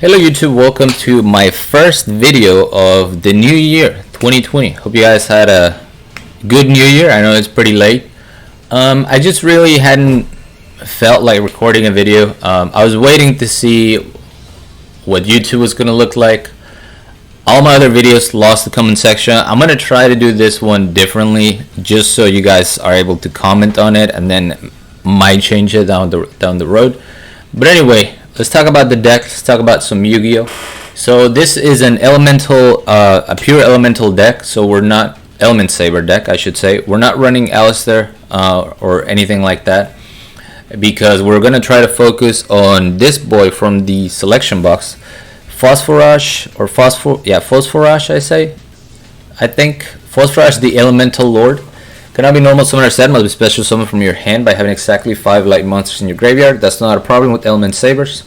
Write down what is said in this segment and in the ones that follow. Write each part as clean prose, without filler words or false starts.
Hello YouTube, welcome to my first video of the new year 2020. Hope you guys had a good new year. I know it's pretty late. I just really hadn't felt like recording a video. I was waiting to see what YouTube was gonna look like. All my other videos lost the comment section. I'm gonna try to do this one differently just so you guys are able to comment on it, and then might change it down the road. But anyway, let's talk about the deck. Let's talk about some Yu-Gi-Oh. So this is an elemental, a pure elemental deck. So we're not Element Saber deck, I should say. We're not running Alistair or anything like that, because we're gonna try to focus on this boy from the selection box, Phosphorage or Phosphorage. I think Phosphorage, the Elemental Lord. Cannot be normal summon or set, must be special summon from your hand by having exactly 5 light monsters in your graveyard. That's not a problem with Element Sabers,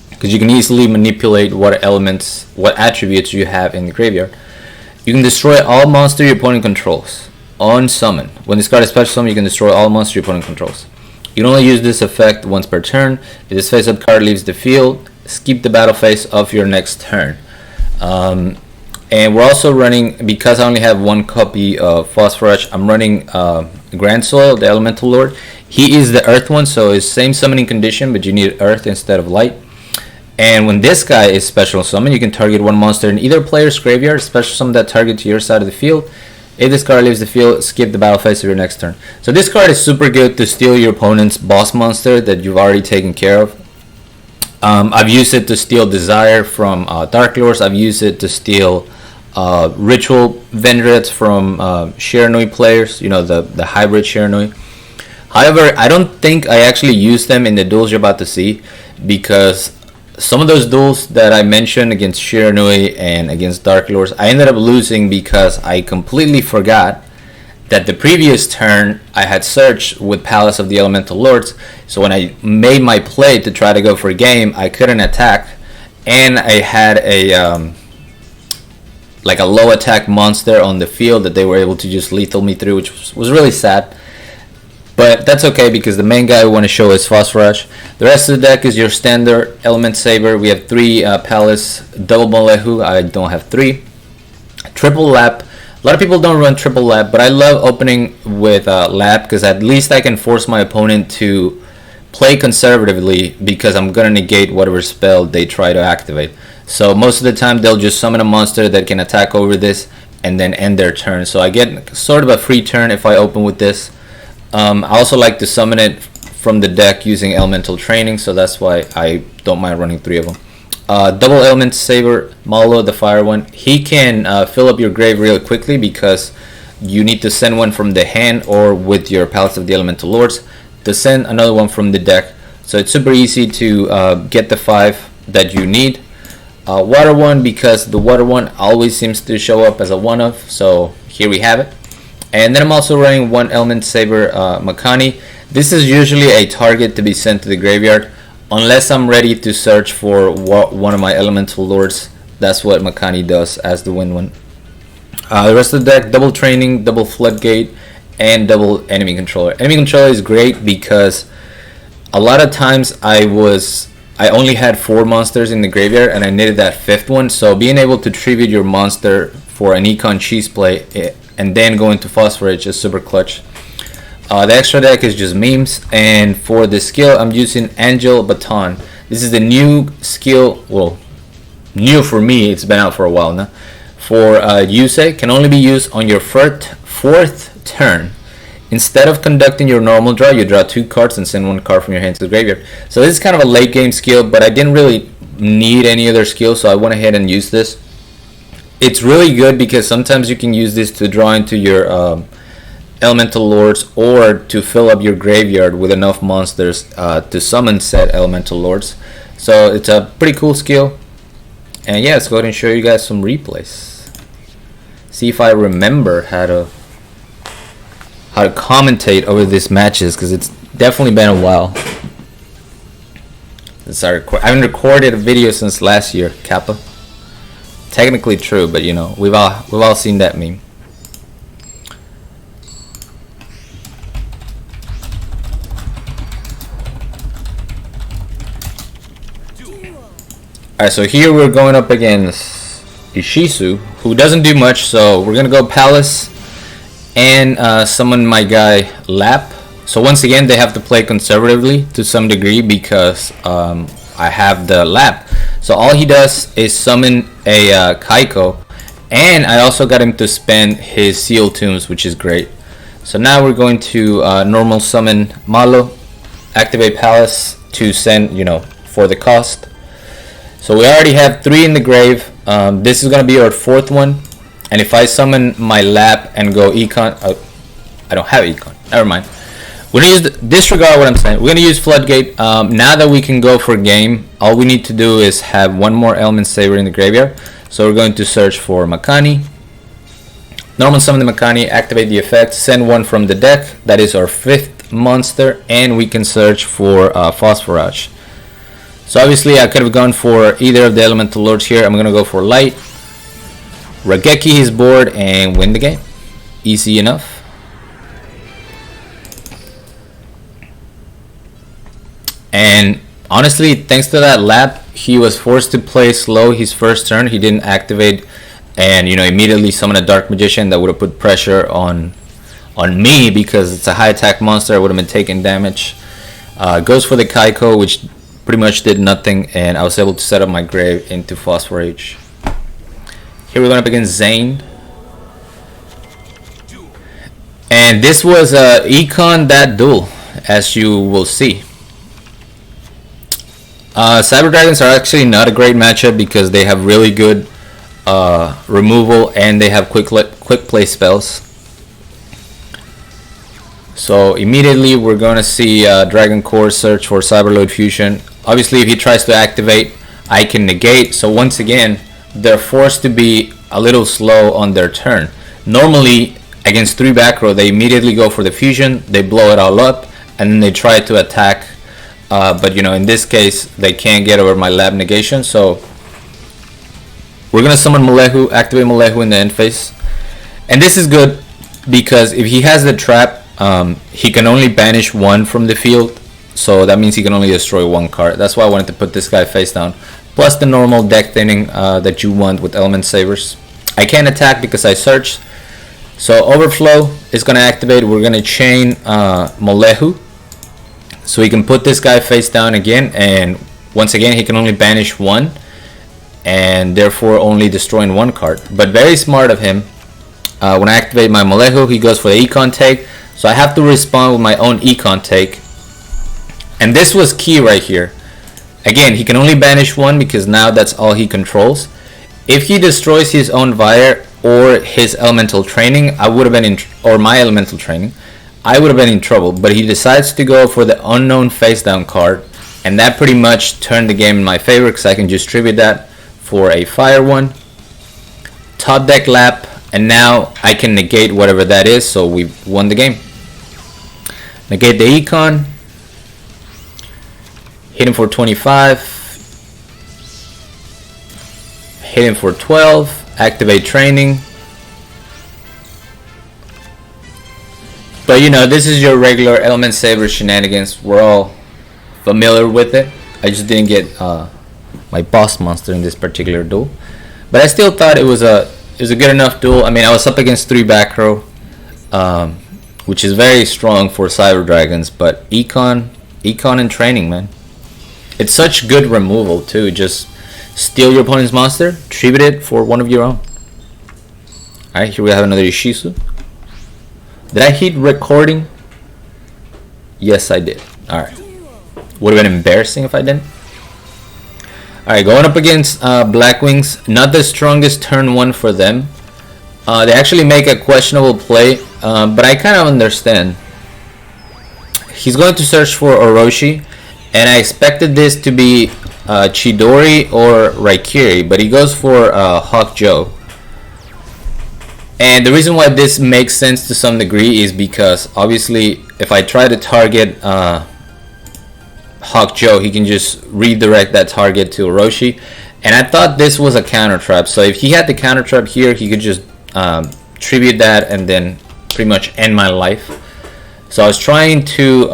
because you can easily manipulate what attributes you have in the graveyard. You can destroy all monsters your opponent controls on summon. When discarded special summon, you can destroy all monsters your opponent controls. You can only use this effect once per turn. If this face-up card leaves the field, skip the battle phase of your next turn. And we're also running, because I only have one copy of Phosphorage, I'm running Grand Soil, the Elemental Lord. He is the Earth one, so it's same summoning condition, but you need Earth instead of Light. And when this guy is special summon, you can target one monster in either player's graveyard, special summon that target to your side of the field. If this card leaves the field, skip the battle phase of your next turn. So this card is super good to steal your opponent's boss monster that you've already taken care of. I've used it to steal Desire from Dark Lords. I've used it to steal Ritual Vendrettes from Shiranui players, you know, the hybrid Shiranui. However, I don't think I actually used them in the duels you're about to see, because some of those duels that I mentioned against Shiranui and against Dark Lords, I ended up losing because I completely forgot that the previous turn I had searched with Palace of the Elemental Lords. So when I made my play to try to go for a game, I couldn't attack, and I had a like a low attack monster on the field that they were able to just lethal me through, which was really sad. But that's okay, because the main guy I want to show is Phosphorage. The rest of the deck is your standard Element Saber. We have 3 Palace, double Molehu. I don't have 3. Triple Lap. A lot of people don't run triple Lap, but I love opening with Lap, because at least I can force my opponent to play conservatively, because I'm going to negate whatever spell they try to activate. So most of the time they'll just summon a monster that can attack over this and then end their turn. So I get sort of a free turn if I open with this. I also like to summon it from the deck using Elemental Training, so that's why I don't mind running 3 of them. Double Element Saber, Malo, the fire one. He can fill up your grave real quickly, because you need to send one from the hand or with your Palace of the Elemental Lords to send another one from the deck. So it's super easy to get the 5 that you need. Water one, because the water one always seems to show up as a one-off, so here we have it. And then I'm also running 1 Element Saber Makani. This is usually a target to be sent to the graveyard, unless I'm ready to search for one of my Elemental Lords. That's what Makani does as the win one. The rest of the deck, double Training, double Floodgate, and double Enemy Controller. Enemy Controller is great because a lot of times I only had 4 monsters in the graveyard, and I needed that 5th one. So being able to tribute your monster for an Econ Cheese play and then go into Phosphorage is super clutch. The extra deck is just memes, and for the skill I'm using Angel Baton. This is the new skill, well, new for me, it's been out for a while now. For Yusei, can only be used on your 4th turn. Instead of conducting your normal draw, you draw 2 cards and send 1 card from your hand to the graveyard. So this is kind of a late game skill, but I didn't really need any other skill, so I went ahead and used this. It's really good because sometimes you can use this to draw into your Elemental Lords, or to fill up your graveyard with enough monsters to summon said Elemental Lords. So it's a pretty cool skill. And yeah, let's go ahead and show you guys some replays. See if I remember how to commentate over these matches, because it's definitely been a while. I haven't recorded a video since last year, Kappa. Technically true, but you know, we've all seen that meme. Alright, so here we're going up against Ishizu, who doesn't do much, so we're gonna go Palace and summon my guy Lap. So once again, they have to play conservatively to some degree because I have the Lap. So all he does is summon a Kaiko, and I also got him to spend his Seal Tombs, which is great. So now we're going to normal summon Malo, activate Palace to send, for the cost. So we already have 3 in the grave. This is going to be our 4th one. And if I summon my Lap and go Econ, I don't have Econ, never mind. We're going to use, disregard what I'm saying. We're going to use Floodgate. Now that we can go for game, all we need to do is have one more Element Saber in the graveyard. So we're going to search for Makani. Normal summon the Makani, activate the effect, send one from the deck. That is our 5th monster, and we can search for Phosphorage. So obviously I could have gone for either of the Elemental Lords here. I'm going to go for Light, Rageki his board, and win the game. Easy enough. And honestly, thanks to that Lap, he was forced to play slow his first turn. He didn't activate and immediately summon a Dark Magician that would have put pressure on me because it's a high attack monster. I would have been taking damage. Goes for the Kaiko, which pretty much did nothing, and I was able to set up my grave into Phosphorage. Here we're going up against Zane. And this was Econ that duel, as you will see. Cyber Dragons are actually not a great matchup because they have really good removal and they have quick play spells. So immediately we're going to see Dragon Core search for Cyberload Fusion. Obviously if he tries to activate, I can negate. So once again, they're forced to be a little slow on their turn. Normally against 3 back row, they immediately go for the fusion, they blow it all up, and then they try to attack. But in this case, they can't get over my Lab negation. So we're gonna summon Malehu, activate Malehu in the end phase, and this is good because if he has the trap, he can only banish 1 from the field. So that means he can only destroy 1 card. That's why I wanted to put this guy face down. Plus the normal deck thinning that you want with Element Sabers. I can't attack because I searched. So Overflow is gonna activate. We're gonna chain Malehu. So he can put this guy face down again, and once again he can only banish 1 and therefore only destroying 1 card. But very smart of him. When I activate my Malehu, he goes for the Econ take, so I have to respond with my own Econ take. And this was key right here. Again, he can only banish 1 because now that's all he controls. If he destroys his own Vire or his Elemental Training, I would have been in, or my Elemental Training, I would have been in trouble. But he decides to go for the unknown face down card, and that pretty much turned the game in my favor because I can just tribute that for a fire 1, top deck Lap, and now I can negate whatever that is. So we won the game. Negate the Econ, hit him for 25, hit him for 12, activate training. But this is your regular Element Saber shenanigans. We're all familiar with it. I just didn't get my boss monster in this particular duel, but I still thought it was a good enough duel. I mean, I was up against 3 back row, which is very strong for Cyber Dragons. But Econ and training, man, it's such good removal too. Just steal your opponent's monster, tribute it for 1 of your own. All right, here we have another Ishizu. Did I hit recording? Yes, I did. Alright. Would have been embarrassing if I didn't. Alright, going up against Black Wings. Not the strongest turn 1 for them. They actually make a questionable play, but I kind of understand. He's going to search for Orochi, and I expected this to be Chidori or Raikiri, but he goes for Hawk Joe. And the reason why this makes sense to some degree is because obviously if I try to target Hawk Joe, he can just redirect that target to Orochi. And I thought this was a counter trap. So if he had the counter trap here, he could just tribute that and then pretty much end my life. So I was trying to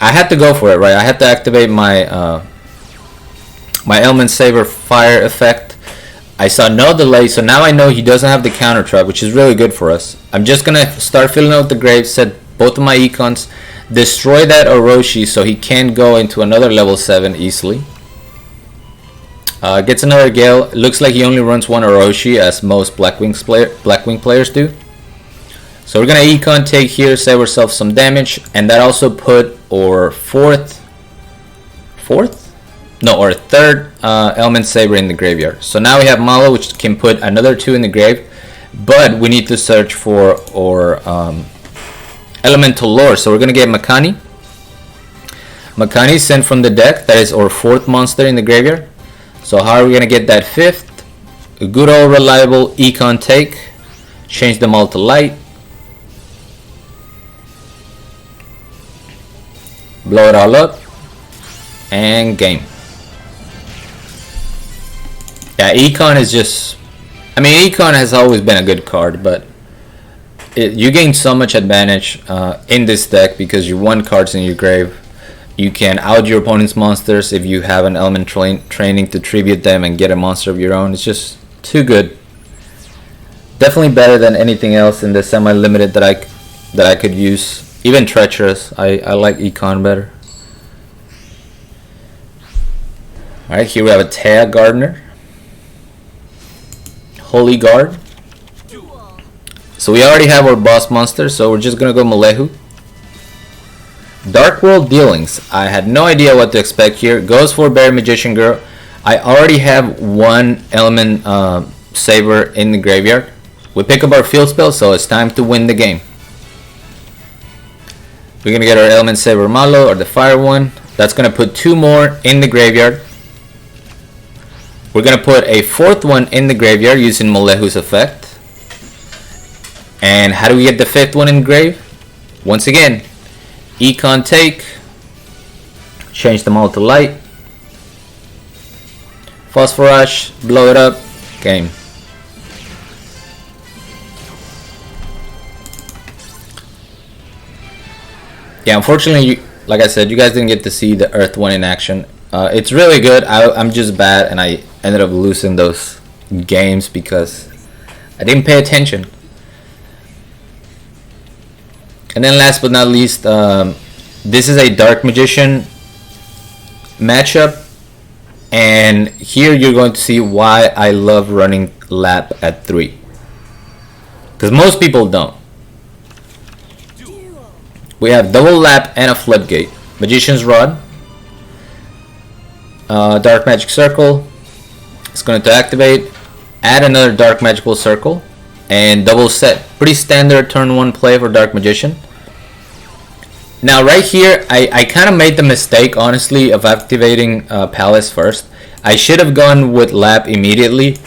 I had to go for it, right? I had to activate my my Element Saber fire effect. I saw no delay, so now I know he doesn't have the counter trap, which is really good for us. I'm just gonna start filling out the grave, set both of my econs, destroy that Orochi so he can't go into another level 7 easily. Gets another Gale. Looks like he only runs one Orochi, as most Blackwing players do. So we're gonna econ take here, save ourselves some damage, and that also put our third Element Saber in the graveyard. So now we have Malo, which can put another 2 in the grave, but we need to search for our Elemental Lore. So we're gonna get Makani. Makani is sent from the deck. That is our 4th monster in the graveyard. So how are we gonna get that 5th? A good old reliable econ take. Change them all to light. Blow it all up. And game. Yeah, econ is just... I mean, econ has always been a good card, but you gain so much advantage in this deck because you won cards in your grave. You can out your opponent's monsters if you have an element training to tribute them and get a monster of your own. It's just too good. Definitely better than anything else in the semi-limited that I could use. Even Treacherous, I like econ better. Alright, here we have a Tea Gardener. Holy Guard. So we already have our boss monster, so we're just gonna go Malehu. Dark World Dealings. I had no idea what to expect here. Goes for Berry Magician Girl. I already have one Element Saber in the graveyard. We pick up our field spell, so it's time to win the game. We're gonna get our Element Saber Malo, or the fire one. That's gonna put 2 more in the graveyard. We're gonna put a 4th one in the graveyard using Malehu's effect. And how do we get the 5th one in grave? Once again, econ take, change them all to light, Phosphorage, blow it up, game. Yeah, unfortunately, like I said, you guys didn't get to see the Earth one in action. It's really good. I'm just bad, and I ended up losing those games because I didn't pay attention. And then last but not least, this is a Dark Magician matchup, and here you're going to see why I love running Lap at 3, because most people don't. We have double Lap and a Floodgate. Magician's Rod, Dark Magic Circle. It's going to activate, add another Dark Magical Circle, and double set. Pretty standard turn 1 play for Dark Magician. Now right here, I kind of made the mistake, honestly, of activating Palace first. I should have gone with Lap immediately,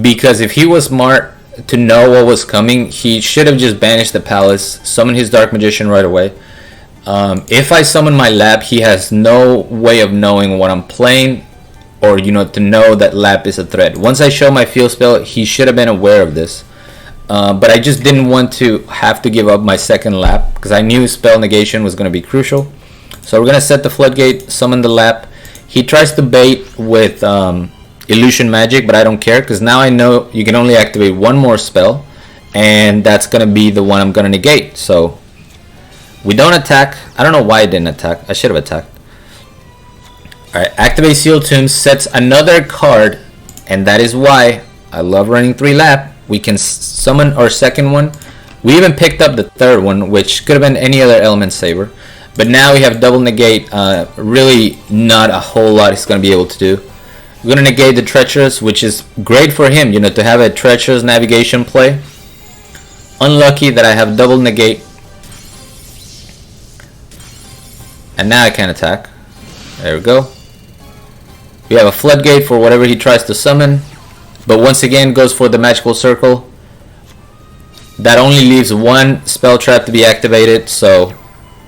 because if he was smart to know what was coming, he should have just banished the Palace, summon his Dark Magician right away. If I summon my Lap, he has no way of knowing what I'm playing, or to know that Lap is a threat. Once I show my field spell, he should have been aware of this. But I just didn't want to have to give up my second Lap, because I knew spell negation was going to be crucial. So we're going to set the Floodgate, summon the Lap. He tries to bait with Illusion Magic, but I don't care, because now I know you can only activate one more spell, and that's going to be the one I'm going to negate. So we don't attack. I don't know why I didn't attack. I should have attacked. Alright, activate Sealed Tomb, sets another card, and that is why I love running 3 Lap. We can summon our second one. We even picked up the third one, which could have been any other Element Saber. But now we have double negate. Really not a whole lot he's going to be able to do. We're going to negate the Treacherous, which is great for him, to have a Treacherous navigation play. Unlucky that I have double negate. And now I can attack. There we go. We have a Floodgate for whatever he tries to summon. But once again, goes for the Magical Circle. That only leaves one spell trap to be activated, so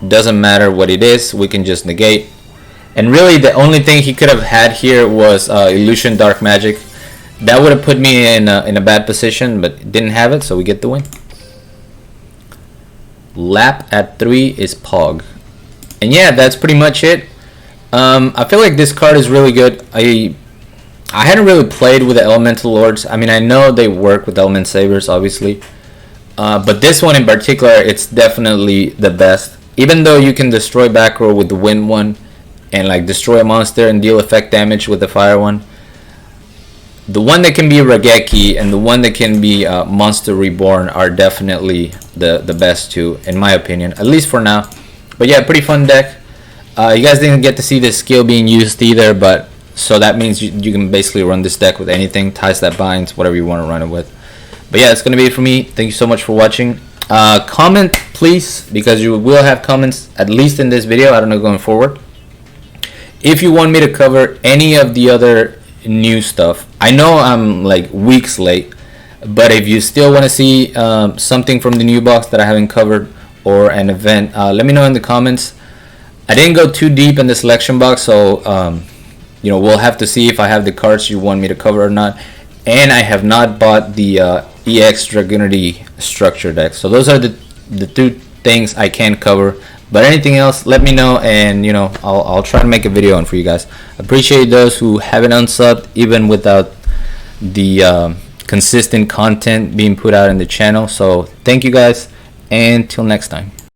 doesn't matter what it is, we can just negate. And really, the only thing he could have had here was Illusion Dark Magic. That would have put me in a bad position, but didn't have it, so we get the win. Lap at 3 is Pog. And yeah, that's pretty much it. I feel like this card is really good. I hadn't really played with the Elemental Lords. I mean, I know they work with Element Sabers, obviously. But this one in particular, it's definitely the best. Even though you can destroy back row with the wind one, and like destroy a monster and deal effect damage with the fire one, the one that can be Rageki and the one that can be Monster Reborn are definitely the best two, in my opinion, at least for now. But yeah, pretty fun deck. You guys didn't get to see this skill being used either, but so that means you can basically run this deck with anything, ties that binds, whatever you want to run it with. But yeah, that's going to be it for me. Thank you so much for watching. Comment, please, because you will have comments, at least in this video. I don't know going forward. If you want me to cover any of the other new stuff, I know I'm like weeks late, but if you still want to see something from the new box that I haven't covered or an event, let me know in the comments. I didn't go too deep in the selection box, so you know, we'll have to see if I have the cards you want me to cover or not. And I have not bought the EX Dragunity structure deck. So those are the two things I can cover. But anything else, let me know, and you know, I'll try to make a video on for you guys. Appreciate those who haven't unsubbed, even without the consistent content being put out in the channel. So thank you guys, and till next time.